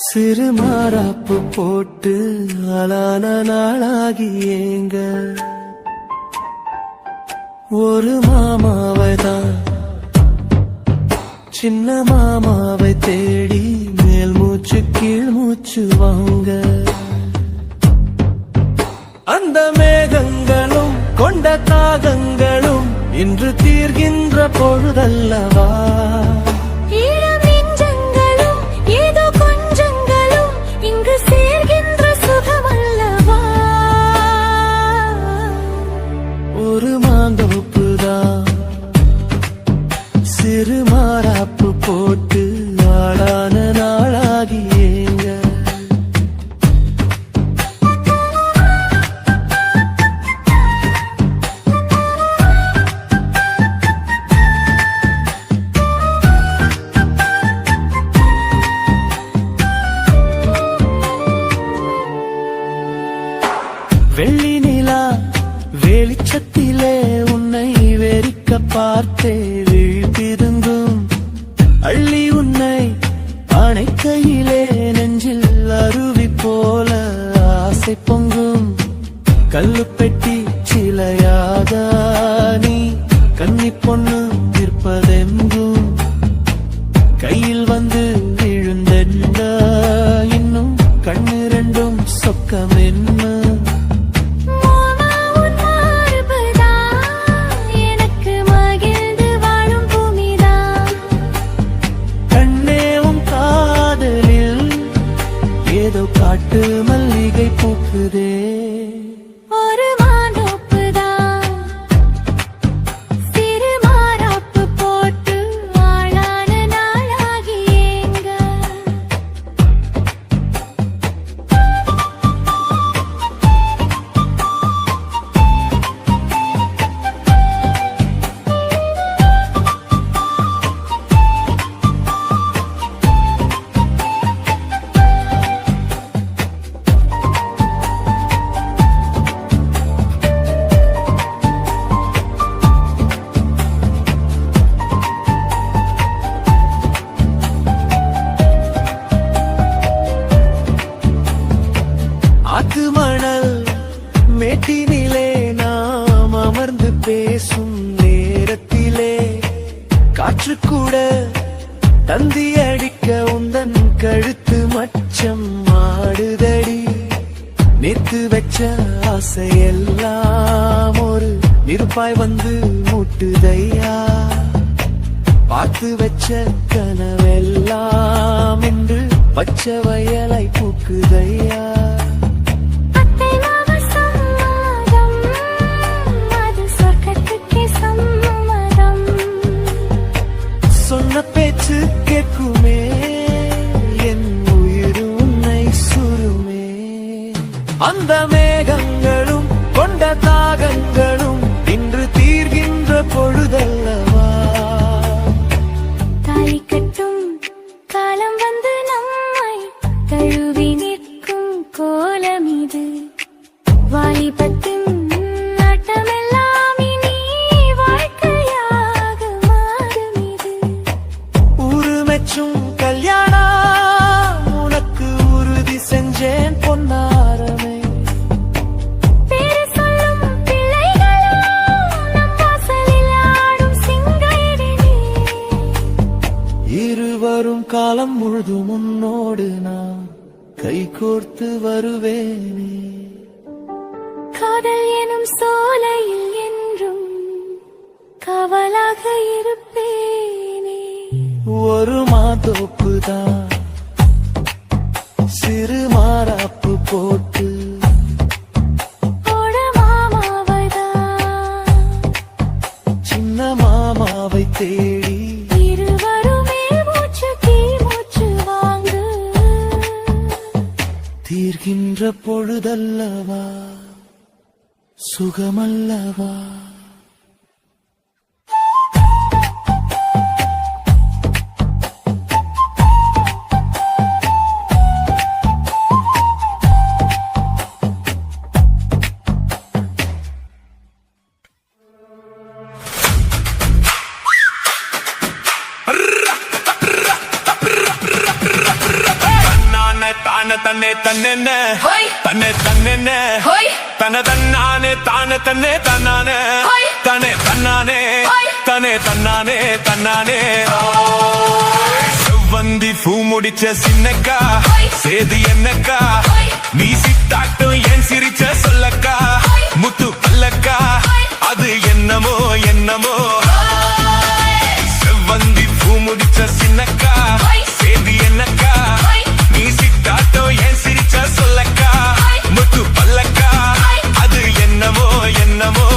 சிறு மாறாப்பு போட்டு ஆளான நாளாகி ஏங்க ஒரு மாமாவை தான் சின்ன மாமாவை தேடி மேல் மூச்சு கீழ் மூச்சு வாங்க அந்த மேகங்களும் கொண்ட தாகங்களும் இன்று தீர்கின்ற பொழுதல்லவா ஒரு மாந்தோப்புதான் சிறு மாறாப்பு போட்டு ஆளான நாளாகி ஏங்க வெள்ளி நிலா வெளிச்சத்திலே உன்னை வெறிக்க பார்த்தே விழித்திருந்தும் அள்ளி உன்னை அணைக்கையிலே நெஞ்சில் அருவி போல ஆசை பொங்கும் கல்லு பெட்டி சிலையாக நீ கன்னி பொண்ணு விற்பதெங்கும் கையில் வந்து விழுந்தென்ன இன்னும் கண்ணு ரெண்டும் சொக்கம் என்ன ஏதோ காட்டு மல்லிகை பூக்குதே ஒரு மாந்தோப்புதான் சிறு மாறாப்பு போட்டு ஆளான நாளாகி ஏங்க ஆத்து மணல் மேட்டினிலே நாம் அமர்ந்து பேசும் நேரத்திலே காற்று கூட தந்தி அடிக்க உந்தன் கழுத்து மச்சம் ஆடுதடி நேத்து வச்ச ஆசையெல்லாம் ஒரு நெருப்பாய் வந்து மூட்டுதையா பார்த்து வச்ச கனவெல்லாம் இன்று பச்சை வயலை பூக்குதையா சொன்ன பேச்சு கேட்குமே என் உயிர் உன்னை சுருமே அந்த மேகங்களும் கொண்ட தாகங்களும் இன்று தீர்கின்ற பொழுதல்லவா தாலி கட்டும் காலம் வந்து நம்மை தழுவி நிற்கும் கோலம் இது வாலிபத்தின் கல்யாணம் உனக்கு உறுதி செஞ்சேன் பொன்னாரமே பேரு சொல்லும் பிள்ளைகளும் நம் வாசலில் ஆடும் சிங்காயிடனே இருவரும் காலம் முழுதும் உன்னோடு நான் கைகோர்த்து வருவேனே காதல் எனும் சோலையில் என்றும் காவலாக இருப்பேனே ஒரு மாதோப்புதான் சிறு மாறாப்பு போட்டு சின்ன மாமாவை தேடி இருவருமே மூச்சு கீழ் மூச்சு வாங்கு தீர்கின்ற பொழுதல்லவா சுகமல்லவா தான தன்னே தன்னென்ன ஹோய். தன்னே தன்னென்ன ஹோய். தன தன்னானே தான தன்னே தன்னானே ஹோய். தனே தன்னானே ஹோய். தனே தன்னானே தன்னானே செவ்வந்தி பூ முடிச்ச சின்னக்கா ஹோய். சேது என்னக்கா ஹோய். நீ சித்தாட்டும் என் சிரிச்ச சொல்லக்கா ஹோய். முத்து பல்லக்கா ஹோய். அது என்னமோ என்னமோ செவ்வந்தி பூ முடிச்ச சின்னக்கா ஹோய். சேது என்னக்கா ஹோய். நீ சித்தாட்டோ என் சிரிச்ச சொல்லக்கா ஹோய். முத்து பல்லக்கா ஹோய். அது என்னமோ என்னமோ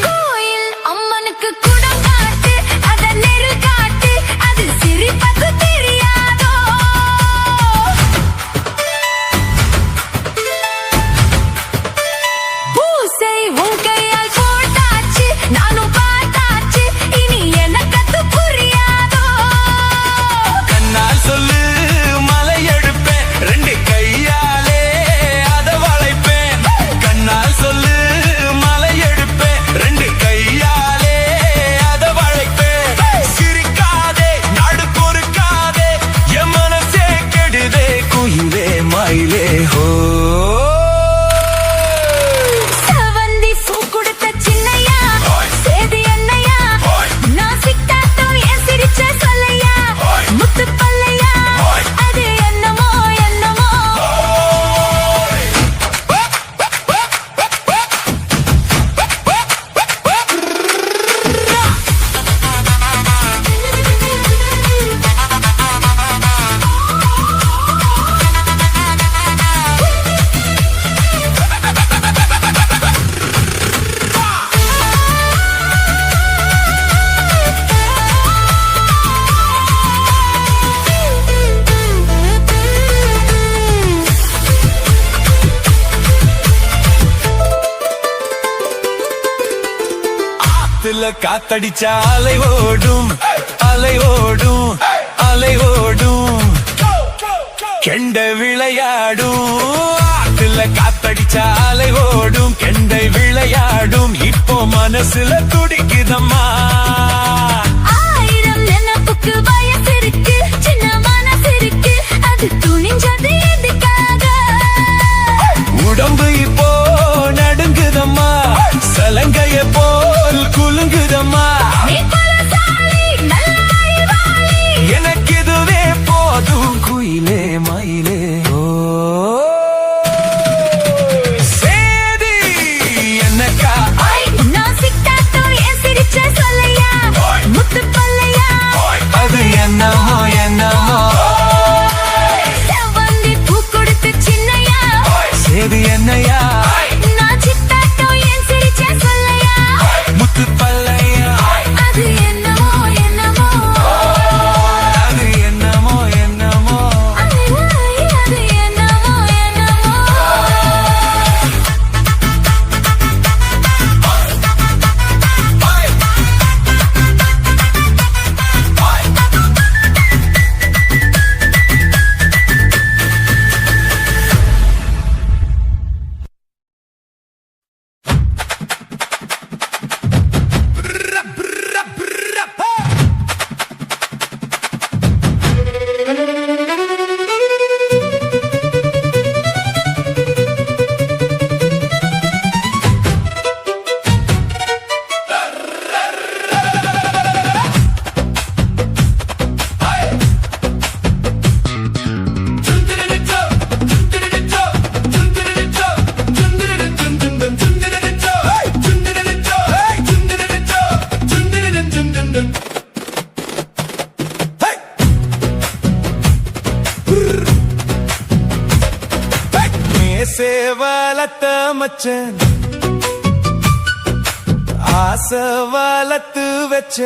கோயில் அம்மனுக்கு குடம் காட்டு அத நெருல் காட்டு அது சிரிப்பது தெரியாதோ பூசை உன் கையால் போட்டாச்சு நானும் பார்த்தாச்சு இனி எனக்கு அது புரியாதோ கண்ணால் சொல்லு மலை எடுப்பேன் ரெண்டு கையாலே அத வளைப்பேன் கண்ணால் சொல்லு மலை எடுப்பேன் ரெண்டு கையாலே அத வளைப்பேன் சிரிக்காதே நாடு பொறுக்காதே என் மனசே கெடுதே குயிலே மயிலே ஹோ செவந்தி பூ கொடுத்த சின்னையா சேது என்னையா நான் சித்தாட்டோ என் சிரிச்ச சொல்லையா முத்து பல்லையா அது என்னமோ என்னமோ ஆத்துல காத்தடிச்ச அலை ஓடும் அலை ஓடும் அலை ஓடும் கெண்டை விளையாடும் ஆத்துல காத்தடிச்ச அலை ஓடும் கெண்டை விளையாடும் இப்போ மனசுல துடிக்குதம்மா ஆயிரம் நினைப்புக்கு வயசு இருக்கு சின்ன மனசு இருக்கு அது துணிஞ்சது எதுக்காக உடம்பு இப்போ நடுங்குதம்மா சலங்கைய போல் குலுங்குதம்மா நீ பலசாலி நல்ல அறிவாளி எனக்கு இதுவே போதும் குயிலே மயிலே ஓ சேதி என்னக்கா நான் சித்தாட்டோ என் சிரிச்ச சொல்லையா முத்து பல்லையா அது என்னமோ என்னமோ செவ்வந்தி பூ கொடுத்த சின்னையா சேதி என்னையா நான் சித்தாட்டோ என் சிரிச்ச சொல்லையா முத்து பல்லையா அது என்னமோ என்னமோ அது என்னமோ என்னமோ அது சேவலத்த மச்சன் ஆசை வளர்த்து வச்ச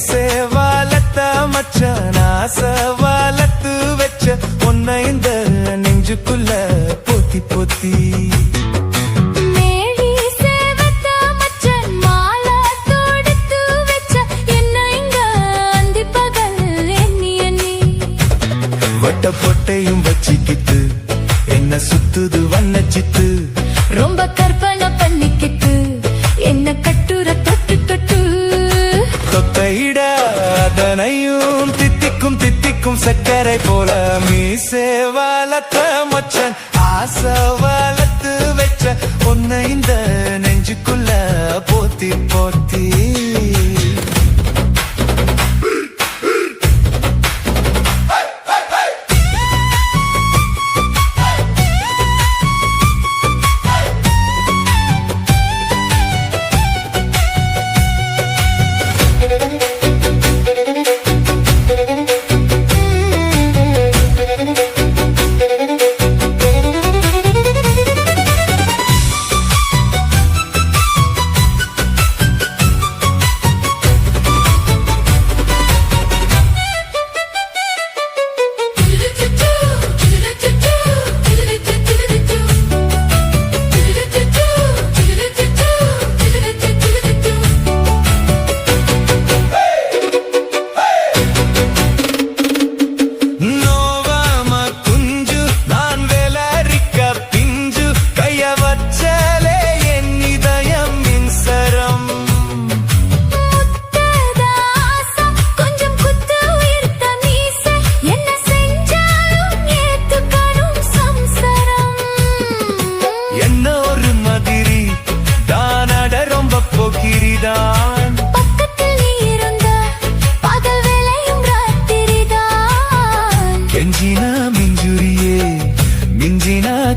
சேவலத்த மச்சன் ஆசை வளர்த்து வச்ச உன்னை இந்த நெஞ்சுக்குள்ள பொத்தி பொத்தி மேரி சேவத்த மச்சன் மாலை தொடுத்து வச்ச என்ன இங்க அந்தி பகல் எண்ணி எண்ணி வட்ட பொட்டையும் வச்சிக்கிட்டு என்ன சுத்துது வண்ணச்சித்து ரொம்ப கற்பனை பண்ணிக்கிட்டு என்ன கட்டுற தொட்டு தொட்டு தொத்தையிட அதனையும் தித்திக்கும் தித்திக்கும் சக்கரை போல மீசே வளர்த்த மச்சன் ஆசை வளர்த்து வச்ச உன்னை இந்த நெஞ்சுக்குள்ள போத்தி போத்தி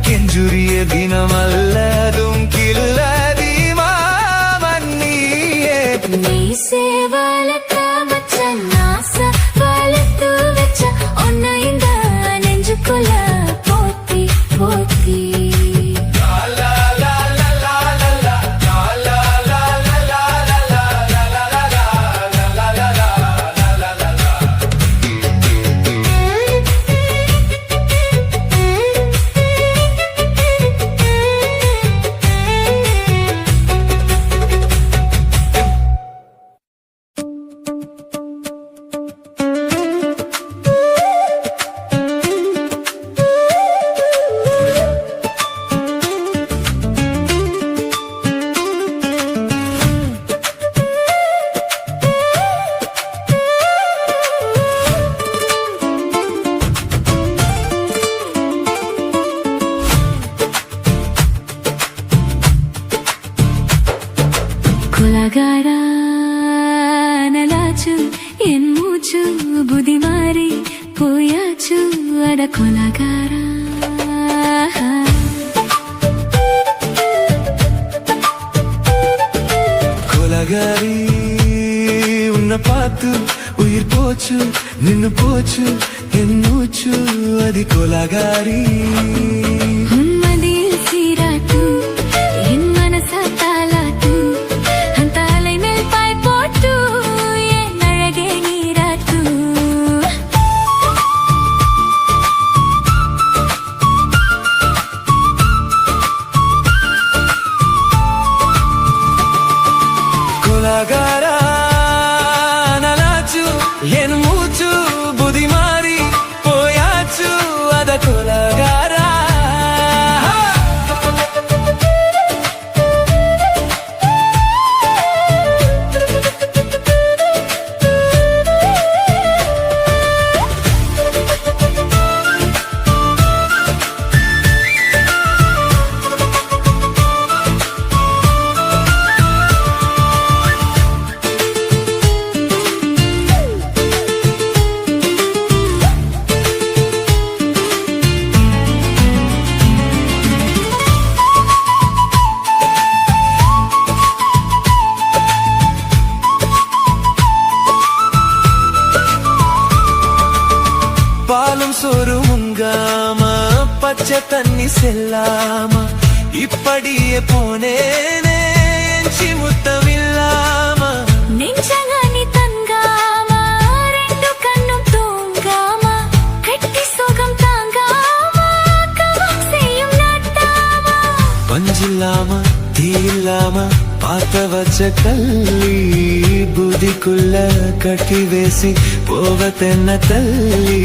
கெஞ்சுரிய தினமல்லதும் கில்லதி மாமன்னியே நீ சேவலத்த மச்சன் ஆசை வளர்த்து வச்ச உன்னை இந்த நெஞ்சுக்குள்ள போத்தி போத்தி கொலகாரா நலாச்சு என் மூச்சு புதி மாறி போயாச்சு அட கொலகாரா கொலகாரி உன்னை பார்த்து உயிர் போச்சு நின்னு போச்சு என் மூச்சு அதி கொலகாரி உன்மதியில் சீராட்டு என் மனச தாலாட்டு அந்த அலை மேல் பாய் போட்டு என் அழகே நீராட்டு கொலகாரா நலாச்சு என் மூச்சு புதி மாறி போயாச்சு அத கொலகாரா பாவம் சோறு உங்காம பச்சை தண்ணி செல்லாம இப்படியே போனேனே எஞ்சி முத்தமில்லாம நெஞ்சங்கனி தங்காம ரெண்டு கண்ணும் தூங்காம கட்டி சுகம் தாங்காம கவம் செய்யும் நாட்டாம பஞ்சில்லாம தீ இல்லாம பார்த்த வச்ச கல்லி புதிக்குள்ள கட்டி வேசி போவதென்ன தள்ளி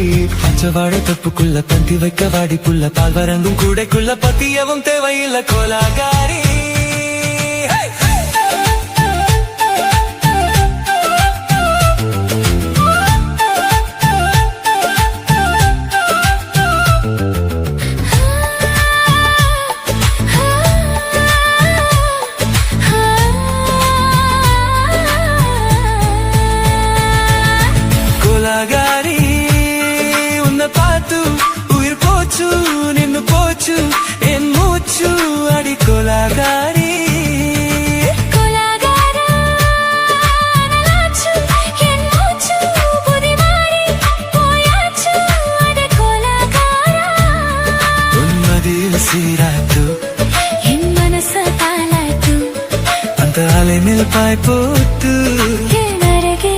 பச்சவாட தப்புக்குள்ள பந்தி வைக்க வாடிப்புள்ள பால் வரங்கும் கூடைக்குள்ள பத்தியவும் தேவையில்லை கோலாகாரி కోలాగారి ఉన్న పాతు ఉయిర్ పోచు నిన్ను పోచు ఎన్ మూచు అడి కోలాగారి சீராட்டு என் மனசு தாளாட்டு அந்த அலை மேல் பாய் போட்டு என் அருகே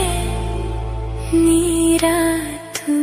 நீராட்டு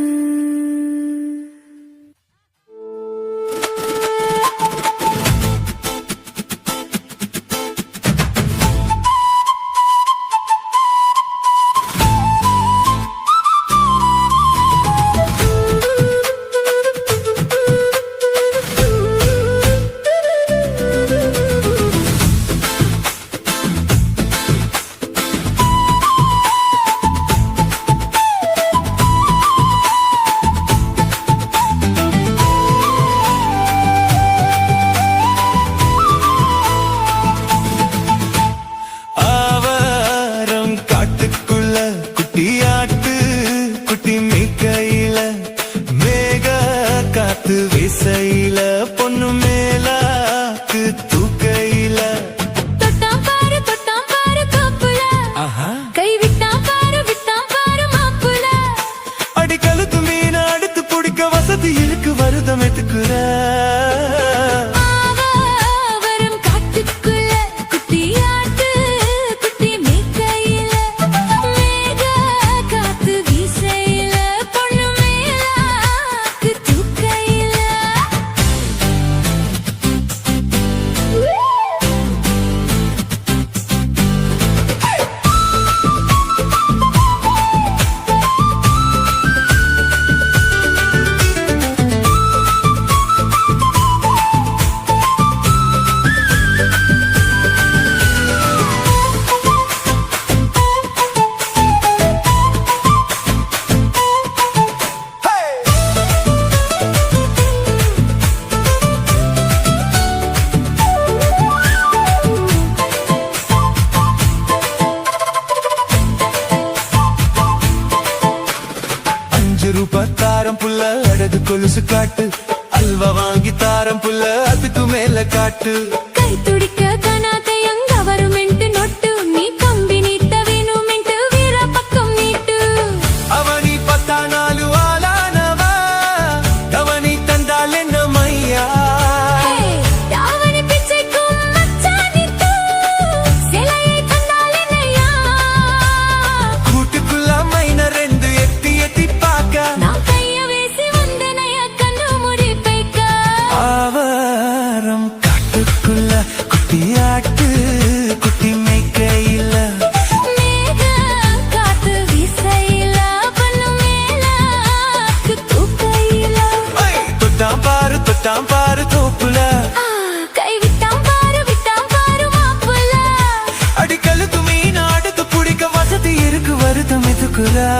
விசையில பொண்ணு மேலாக்கு தூக்கையில தொட்டாம் பாரு காப்புல கை விட்டாம் பாரு மாப்புல அடிக்கலுக்கு மீன அடுத்து பிடிக்க வசதி இருக்கு வருதம் எத்துக்குற வரும் காட்டுக்குள்ள குட்டியாட்டு குட்டி மேய்க்கையில மேக காத்து வீசையில பொண்ணு மேலாக்கு தூக்கையில ரூபாய் தாரம் புள்ள அடகு கொலுசு காட்டு அல்வா வாங்கி தாரம் புள்ள அதுக்கு மேல காட்டு கை துடிக்க கனாத எங்க வருமென்ட்டு நொட்டு நீ கம்பி நீட்ட வேணுமென்ட்டு வீர பக்கம் நீட்டு அவனி பத்தா நாலு ஆளானவா அவனி தந்தால் என்ன மையா யாவனி பிச்சைக்கும் மச்சானித்து சிலையை தந்தால் என்னையா கூட்டுக்குள்ள மைன ரெண்டு எத்தி எத்தி பாக்க நான் கைய வீசி வந்தனைய கண்ணு முடி பைக்க ஆவாரம் காட்டுக்குள்ள குட்டியாட்டு குட்டி மேய்க்கையில மேக காத்து வீசையில பொண்ணு மேலாக்கு தூக்கையில தொட்டாம் பாரு தோப்புல கை விட்டாம் பாரு மாப்புல அடிக்கலுக்கு மீன் அடுத்து பிடிக்க வசதி இருக்கு வருதம் எதுக்குறா